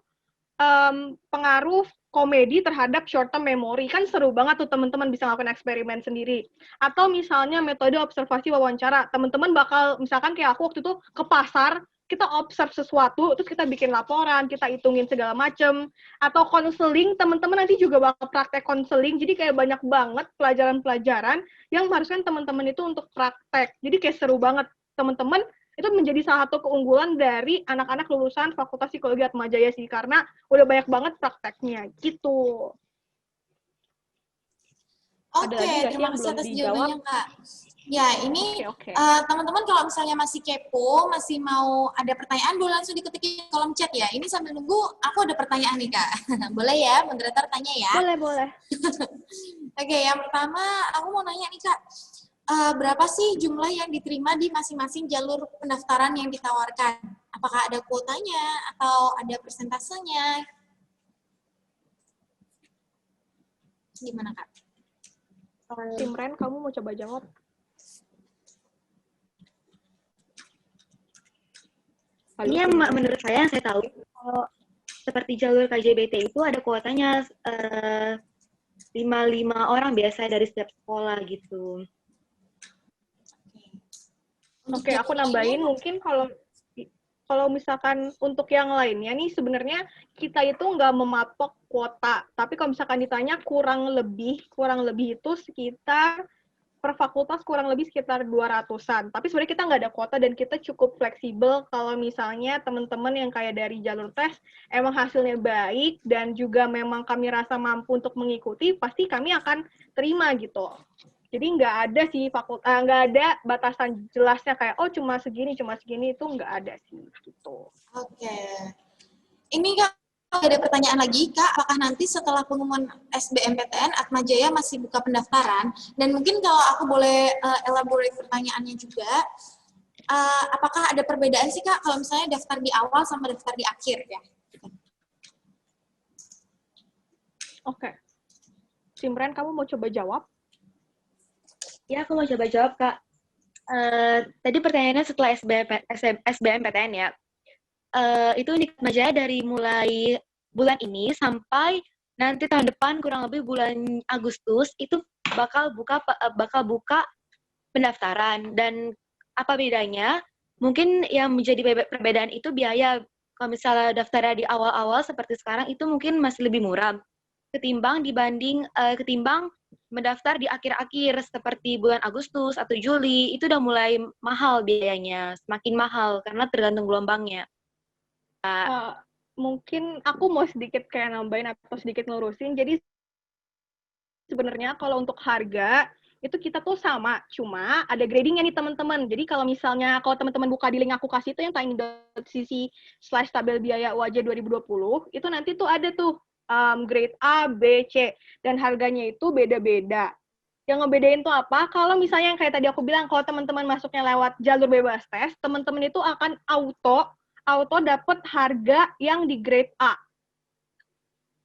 komedi terhadap short term memory. Kan seru banget tuh teman-teman bisa ngelakuin eksperimen sendiri. Atau misalnya metode observasi wawancara. Teman-teman bakal, misalkan kayak aku waktu itu ke pasar, kita observe sesuatu, terus kita bikin laporan, kita hitungin segala macem. Atau konseling, teman-teman nanti juga bakal praktek konseling, jadi kayak banyak banget pelajaran-pelajaran yang mengharuskan teman-teman itu untuk praktek. Jadi kayak seru banget, teman-teman. Itu menjadi salah satu keunggulan dari anak-anak lulusan Fakultas Psikologi Atmajaya sih, karena udah banyak banget prakteknya, gitu. Ada lagi nggak sih Terima yang kasih belum atas dijawab? jawabannya, Kak. Ya, ini Oke. teman-teman kalau misalnya masih kepo, masih mau ada pertanyaan, boleh langsung diketik di kolom chat ya. Ini sambil nunggu, aku ada pertanyaan nih, Kak. Boleh ya, moderator tanya ya? Boleh. Oke, yang pertama aku mau nanya nih, Kak. Berapa sih jumlah yang diterima di masing-masing jalur pendaftaran yang ditawarkan? Apakah ada kuotanya atau ada persentasenya? Gimana, Kak? Simren, kamu mau coba jawab? Ini yang menurut saya yang saya tahu, kalau seperti jalur KJBT itu ada kuotanya 5 orang biasa dari setiap sekolah gitu. Oke, aku nambahin mungkin kalau misalkan untuk yang lainnya nih sebenarnya kita itu nggak mematok kuota, tapi kalau misalkan ditanya kurang lebih itu sekitar per fakultas kurang lebih sekitar 200-an. Tapi sebenarnya kita nggak ada kuota dan kita cukup fleksibel kalau misalnya teman-teman yang kayak dari jalur tes emang hasilnya baik dan juga memang kami rasa mampu untuk mengikuti, pasti kami akan terima gitu. Jadi nggak ada sih nggak ada batasan jelasnya kayak oh cuma segini itu nggak ada sih gitu. Oke. Ini Kak, ada pertanyaan lagi, Kak. Apakah nanti setelah pengumuman SBMPTN, Atmajaya masih buka pendaftaran? Dan mungkin kalau aku boleh elaborate pertanyaannya juga, apakah ada perbedaan sih, Kak, kalau misalnya daftar di awal sama daftar di akhir ya? Oke. Simran, kamu mau coba jawab? Ya, aku mau coba jawab, Kak. Tadi pertanyaannya setelah SBMPTN ya. Itu Unikat Majaya dari mulai bulan ini sampai nanti tahun depan kurang lebih bulan Agustus itu bakal buka pendaftaran. Dan apa bedanya? Mungkin yang menjadi perbedaan itu biaya. Kalau misalnya daftarnya di awal-awal seperti sekarang itu mungkin masih lebih murah ketimbang mendaftar di akhir-akhir seperti bulan Agustus atau Juli, itu udah mulai mahal biayanya, semakin mahal karena tergantung gelombangnya. Mungkin aku mau sedikit kayak nambahin atau sedikit ngelurusin. Jadi sebenarnya kalau untuk harga itu kita tuh sama, cuma ada gradingnya nih teman-teman. Jadi kalau misalnya kalau teman-teman buka di link aku kasih itu yang tiny.cc/tabel biaya UAJ 2020, itu nanti tuh ada tuh grade A, B, C, dan harganya itu beda-beda. Yang ngebedain tuh apa? Kalau misalnya yang kayak tadi aku bilang, kalau teman-teman masuknya lewat jalur bebas tes, teman-teman itu akan auto dapat harga yang di grade A.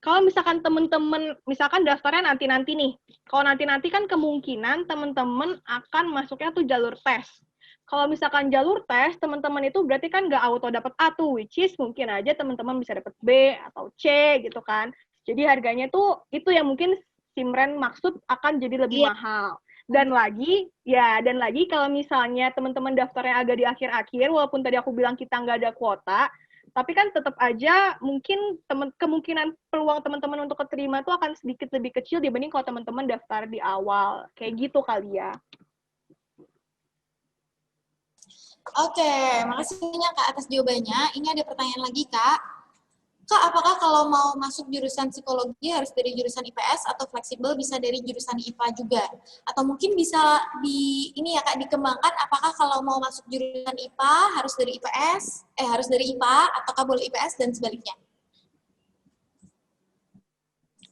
Kalau misalkan teman-teman, misalkan daftarnya nanti-nanti nih, kalau nanti-nanti kan kemungkinan teman-teman akan masuknya tuh jalur tes. Kalau misalkan jalur tes, teman-teman itu berarti kan nggak auto dapat A tuh, which is mungkin aja teman-teman bisa dapat B atau C gitu kan. Jadi harganya tuh itu yang mungkin Simren maksud akan jadi lebih mahal. Dan lagi kalau misalnya teman-teman daftarnya agak di akhir-akhir, walaupun tadi aku bilang kita nggak ada kuota, tapi kan tetap aja mungkin kemungkinan peluang teman-teman untuk keterima tuh akan sedikit lebih kecil dibanding kalau teman-teman daftar di awal. Kayak gitu kali ya. Oke, makasih banyak Kak atas jawabannya. Ini ada pertanyaan lagi Kak. Kak, apakah kalau mau masuk jurusan psikologi harus dari jurusan IPS atau fleksibel bisa dari jurusan IPA juga? Atau mungkin bisa dikembangkan apakah kalau mau masuk jurusan IPA harus dari harus dari IPA ataukah boleh IPS dan sebaliknya?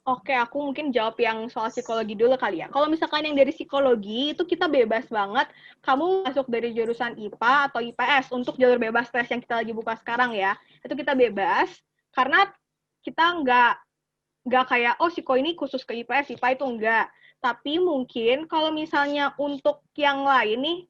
Oke, aku mungkin jawab yang soal psikologi dulu kali ya. Kalau misalkan yang dari psikologi, itu kita bebas banget. Kamu masuk dari jurusan IPA atau IPS untuk jalur bebas tes yang kita lagi buka sekarang ya. Itu kita bebas, karena kita nggak kayak, oh psiko ini khusus ke IPS, IPA itu enggak. Tapi mungkin kalau misalnya untuk yang lain,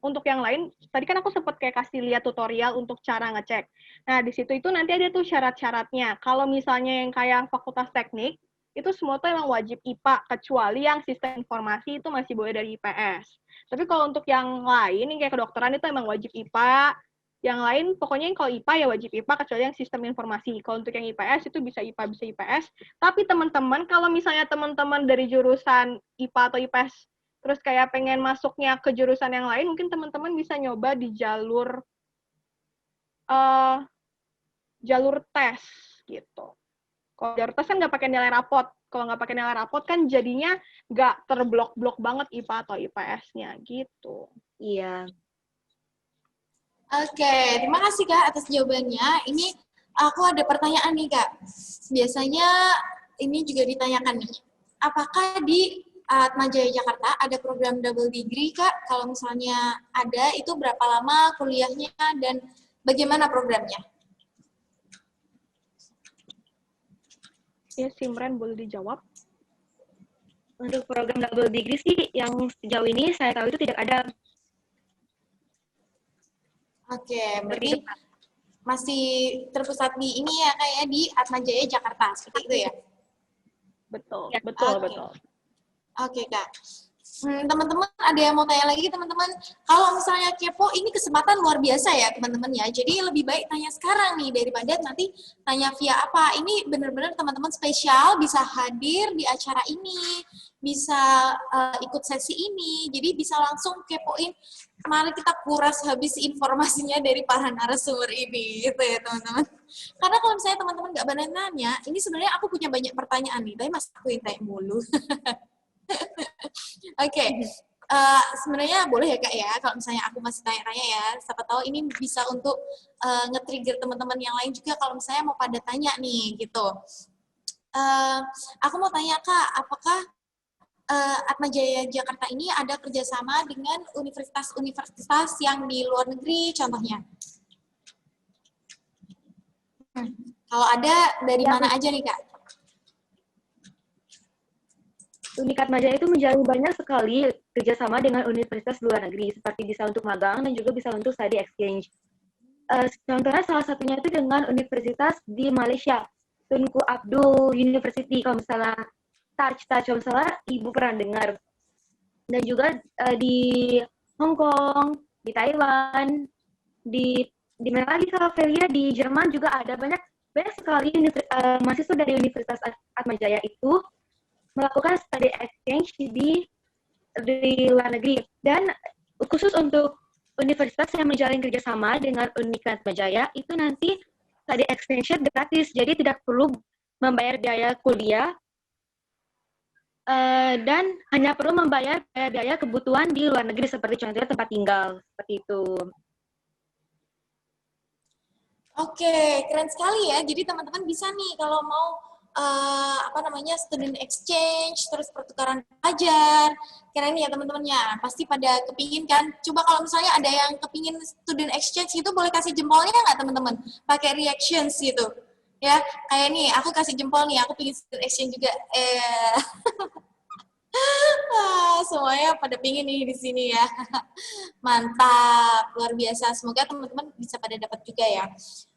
tadi kan aku sempat kayak kasih lihat tutorial untuk cara ngecek. Nah, di situ itu nanti ada tuh syarat-syaratnya. Kalau misalnya yang kayak fakultas teknik, itu semua tuh emang wajib IPA, kecuali yang sistem informasi itu masih boleh dari IPS. Tapi kalau untuk yang lain, yang kayak kedokteran itu emang wajib IPA, Yang lain, pokoknya yang kalau IPA ya wajib IPA, kecuali yang sistem informasi. Kalau untuk yang IPS, itu bisa IPA, bisa IPS. Tapi teman-teman, kalau misalnya teman-teman dari jurusan IPA atau IPS, terus kayak pengen masuknya ke jurusan yang lain, mungkin teman-teman bisa nyoba di jalur tes, gitu. Kalau jalur tes kan nggak pakai nilai rapot. Kalau nggak pakai nilai rapot kan jadinya nggak terblok-blok banget IPA atau IPS-nya, gitu. Iya. Oke, terima kasih Kak atas jawabannya. Ini aku ada pertanyaan nih Kak. Biasanya ini juga ditanyakan nih. Apakah di Atmajaya Jakarta ada program double degree Kak? Kalau misalnya ada, itu berapa lama kuliahnya dan bagaimana programnya? Ya, Simran boleh dijawab. Untuk program double degree sih yang sejauh ini saya tahu itu tidak ada. Oke, berarti masih terpusat di ini ya kayak di Atmajaya Jakarta seperti itu ya? Betul, Ya, betul, oke. betul. Oke Kak. Teman-teman ada yang mau tanya lagi teman-teman? Kalau misalnya kepo, ini kesempatan luar biasa ya teman-teman ya. Jadi lebih baik tanya sekarang nih daripada nanti tanya via apa. Ini benar-benar teman-teman spesial bisa hadir di acara ini, bisa ikut sesi ini. Jadi bisa langsung kepoin. Mari kita kuras habis informasinya dari para narasumber ini, gitu ya teman-teman. Karena kalau misalnya teman-teman nggak benar nanya, ini sebenarnya aku punya banyak pertanyaan nih, tapi mas aku yang tanya mulu. Oke, sebenarnya boleh ya Kak ya, kalau misalnya aku masih tanya-tanya ya, siapa tahu ini bisa untuk nge-trigger teman-teman yang lain juga kalau misalnya mau pada tanya nih, gitu. Aku mau tanya Kak, apakah Atmajaya Jakarta ini ada kerjasama dengan universitas-universitas yang di luar negeri, contohnya? Kalau ada, dari mana aja nih Kak? Unikat Atmajaya itu menjalin banyak sekali kerjasama dengan universitas luar negeri, seperti bisa untuk magang dan juga bisa untuk study exchange. Contohnya salah satunya itu dengan universitas di Malaysia, Tunku Abdul University, kalau misalnya kalau misalnya Ibu pernah dengar. Dan juga di Hong Kong, di Taiwan, di mana lagi Kak Felia, di Jerman juga ada banyak sekali mahasiswa dari Universitas Atmajaya itu melakukan study exchange di luar negeri. Dan khusus untuk universitas yang menjalin kerjasama dengan Unikat Atmajaya itu nanti study exchange gratis, jadi tidak perlu membayar biaya kuliah dan hanya perlu membayar biaya kebutuhan di luar negeri seperti contohnya tempat tinggal, seperti itu. Oke, keren sekali ya. Jadi teman-teman bisa nih kalau mau student exchange, terus pertukaran pelajar. Keren ya teman-temannya. Pasti pada kepingin kan. Coba kalau misalnya ada yang kepingin student exchange itu boleh kasih jempolnya nggak teman-teman? Pakai reactions gitu. Ya, kayak nih, aku kasih jempol nih, aku pingin student exchange juga. Semuanya pada pingin nih di sini ya. Mantap, luar biasa. Semoga teman-teman bisa pada dapat juga ya.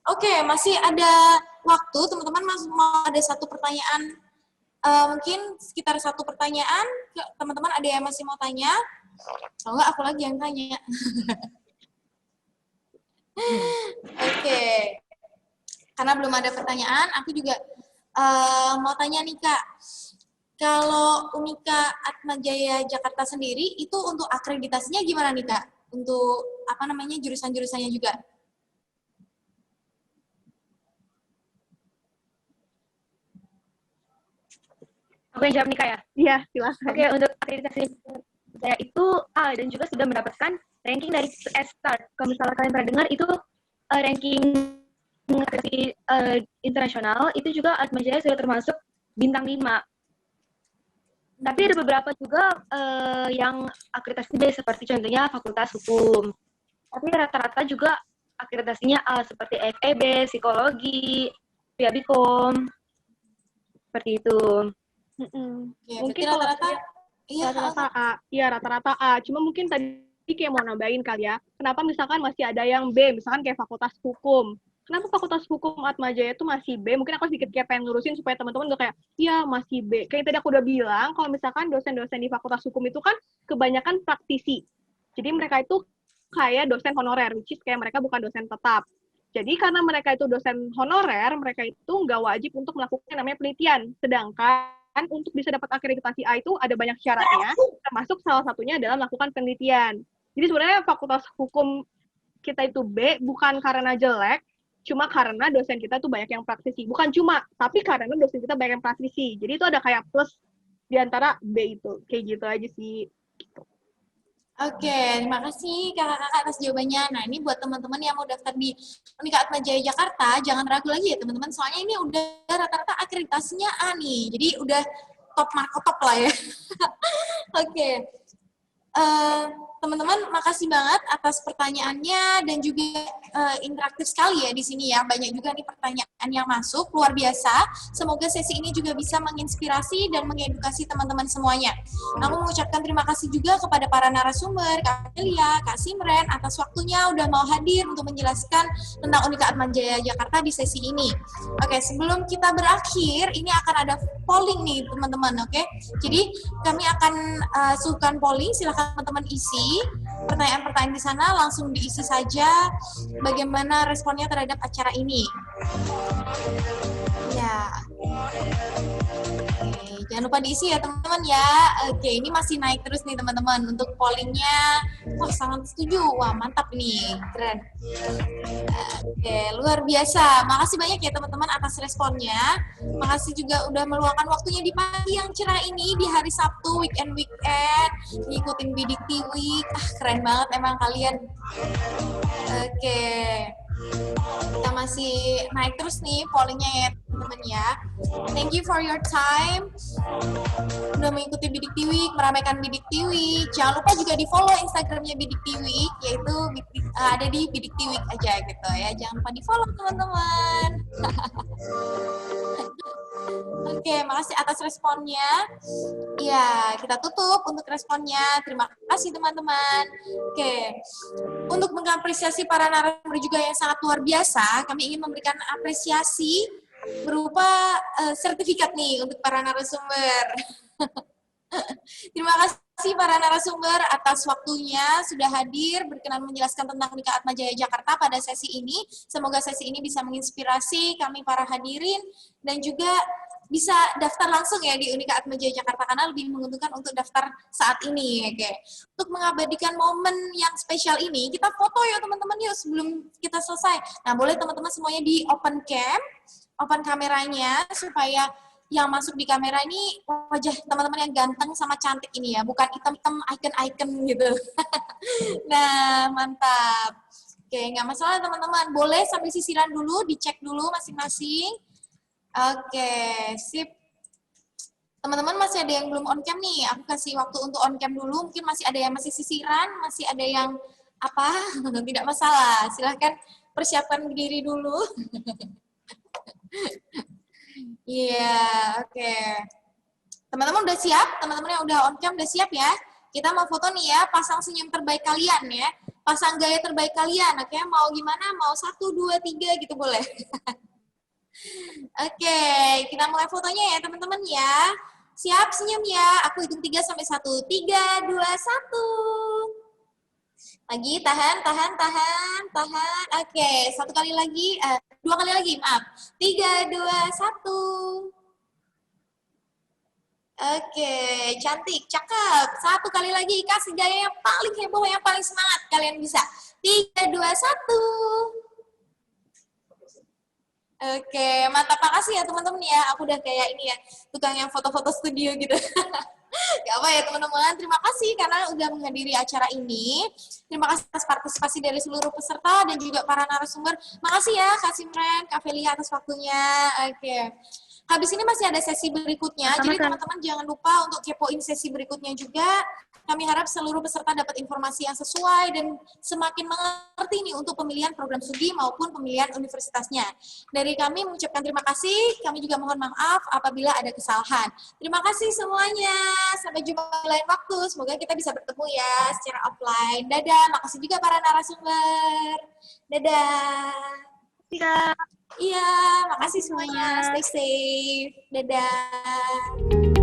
Oke, masih ada waktu, teman-teman masih mau ada satu pertanyaan, mungkin sekitar satu pertanyaan. Teman-teman ada yang masih mau tanya? Kalau enggak, aku lagi yang tanya. Oke, karena belum ada pertanyaan, aku juga mau tanya nih Kak. Kalau Unika Atmajaya Jakarta sendiri, itu untuk akreditasinya gimana nih Kak? Untuk jurusan-jurusannya juga? Aku yang jawab nih Kak ya? Iya, silakan. Oke, untuk akreditasi saya itu A dan juga sudah mendapatkan ranking dari S-Start. Kalau misalnya kalian pernah dengar itu ranking akreditasi internasional, itu juga Atmajaya sudah termasuk bintang 5. Tapi ada beberapa juga yang akreditasi B, seperti contohnya Fakultas Hukum. Tapi rata-rata juga akreditasinya A, seperti FEB, Psikologi, Biabikom, seperti itu. Ya, mungkin rata-rata rata-rata A. Cuma mungkin tadi kayak mau nambahin kali ya. Kenapa misalkan masih ada yang B, misalkan kayak Fakultas Hukum. Kenapa Fakultas Hukum Atmajaya itu masih B? Mungkin aku sedikit kayak pengen lurusin supaya teman-teman udah kayak, iya masih B. Kayak tadi aku udah bilang, kalau misalkan dosen-dosen di Fakultas Hukum itu kan kebanyakan praktisi. Jadi mereka itu kayak dosen honorer, which is kayak mereka bukan dosen tetap. Jadi karena mereka itu dosen honorer, mereka itu nggak wajib untuk melakukan namanya penelitian. Sedangkan untuk bisa dapat akreditasi A itu ada banyak syaratnya, termasuk salah satunya adalah melakukan penelitian. Jadi sebenarnya fakultas hukum kita itu B bukan karena jelek, cuma karena dosen kita tuh banyak yang praktisi. Bukan cuma, tapi karena dosen kita banyak yang praktisi. Jadi itu ada kayak plus di antara B itu. Kayak gitu aja sih. Gitu. Oke, terima kasih kakak-kakak atas jawabannya. Nah, ini buat teman-teman yang mau daftar di Unika Atma Jaya Jakarta, jangan ragu lagi ya teman-teman, soalnya ini udah rata-rata akreditasinya A nih, jadi udah top marko top lah ya. Oke. Teman-teman, makasih banget atas pertanyaannya dan juga interaktif sekali ya di sini ya. Banyak juga nih pertanyaan yang masuk, luar biasa. Semoga sesi ini juga bisa menginspirasi dan mengedukasi teman-teman semuanya. Aku mengucapkan terima kasih juga kepada para narasumber, Kak Elia, Kak Simren, atas waktunya udah mau hadir untuk menjelaskan tentang Unika Atma Jaya Jakarta di sesi ini. Oke, sebelum kita berakhir, ini akan ada polling nih teman-teman, oke? Jadi kami akan suguhkan polling, silahkan teman-teman isi pertanyaan-pertanyaan di sana, langsung diisi saja bagaimana responnya terhadap acara ini. Ya. Oke, jangan lupa diisi ya teman-teman ya. Oke, ini masih naik terus nih teman-teman untuk pollingnya. Wah, sangat setuju. Wah, mantap nih. Keren. Oke, luar biasa. Makasih banyak ya teman-teman atas responnya. Makasih juga udah meluangkan waktunya di pagi yang cerah ini, di hari Sabtu, weekend, ngikutin Bidik Week. Keren banget emang kalian. Oke. Kita masih naik terus nih pollingnya ya teman-teman ya. Thank you for your time. Udah mengikuti Bidik Week, meramaikan Bidik Week. Jangan lupa juga di follow Instagramnya Bidik Week, yaitu ada di Bidik Week aja gitu ya. Jangan lupa di follow teman-teman. Oke, makasih atas responnya. Ya, kita tutup untuk responnya. Terima kasih teman-teman. Oke, untuk mengapresiasi para narasumber juga yang sangat luar biasa, kami ingin memberikan apresiasi berupa sertifikat nih untuk para narasumber. Terima kasih para narasumber atas waktunya sudah hadir berkenan menjelaskan tentang Unika Atma Jaya Jakarta pada sesi ini. Semoga sesi ini bisa menginspirasi kami para hadirin dan juga bisa daftar langsung ya di Unika Atma Jaya Jakarta karena lebih menguntungkan untuk daftar saat ini. Oke. Untuk mengabadikan momen yang spesial ini, kita foto ya teman-teman yuk sebelum kita selesai. Nah, boleh teman-teman semuanya di open cam, open kameranya supaya yang masuk di kamera ini wajah teman-teman yang ganteng sama cantik ini ya, bukan item-item icon-icon gitu. Nah, mantap. Oke, nggak masalah teman-teman. Boleh sambil sisiran dulu, dicek dulu masing-masing. Oke, sip. Teman-teman masih ada yang belum on cam nih. Aku kasih waktu untuk on cam dulu. Mungkin masih ada yang masih sisiran, masih ada yang apa? Tidak masalah. Silahkan persiapkan diri dulu. Iya, oke. Teman-teman udah siap? Teman-teman yang udah on cam udah siap ya? Kita mau foto nih ya, pasang senyum terbaik kalian ya. Pasang gaya terbaik kalian, oke? Mau gimana? Mau 1, 2, 3 gitu boleh? Oke, kita mulai fotonya ya teman-teman ya. Siap senyum ya, aku hitung 3 sampai 1. 3, 2, 1. Lagi, tahan. Oke, 1 kali lagi, 2 kali lagi, maaf. 3, 2, 1. Oke, cantik, cakep. 1 kali lagi, kasih gaya yang paling heboh, yang paling semangat. Kalian bisa. 3, 2, 1. Oke, mantap. Makasih ya teman-teman ya. Aku udah kayak ini ya, tukang yang foto-foto studio gitu. Gak apa ya teman-teman, terima kasih karena udah menghadiri acara ini. Terima kasih atas partisipasi dari seluruh peserta dan juga para narasumber. Makasih ya Kak Simren, Kak Felia atas waktunya. Oke. Habis ini masih ada sesi berikutnya, jadi teman-teman jangan lupa untuk kepoin sesi berikutnya juga. Kami harap seluruh peserta dapat informasi yang sesuai dan semakin mengerti nih untuk pemilihan program studi maupun pemilihan universitasnya. Dari kami mengucapkan terima kasih, kami juga mohon maaf apabila ada kesalahan. Terima kasih semuanya, sampai jumpa di lain waktu, semoga kita bisa bertemu ya secara offline. Dadah, makasih juga para narasumber. Dadah. Iya. Iya, makasih semuanya. Stay safe. Dadah.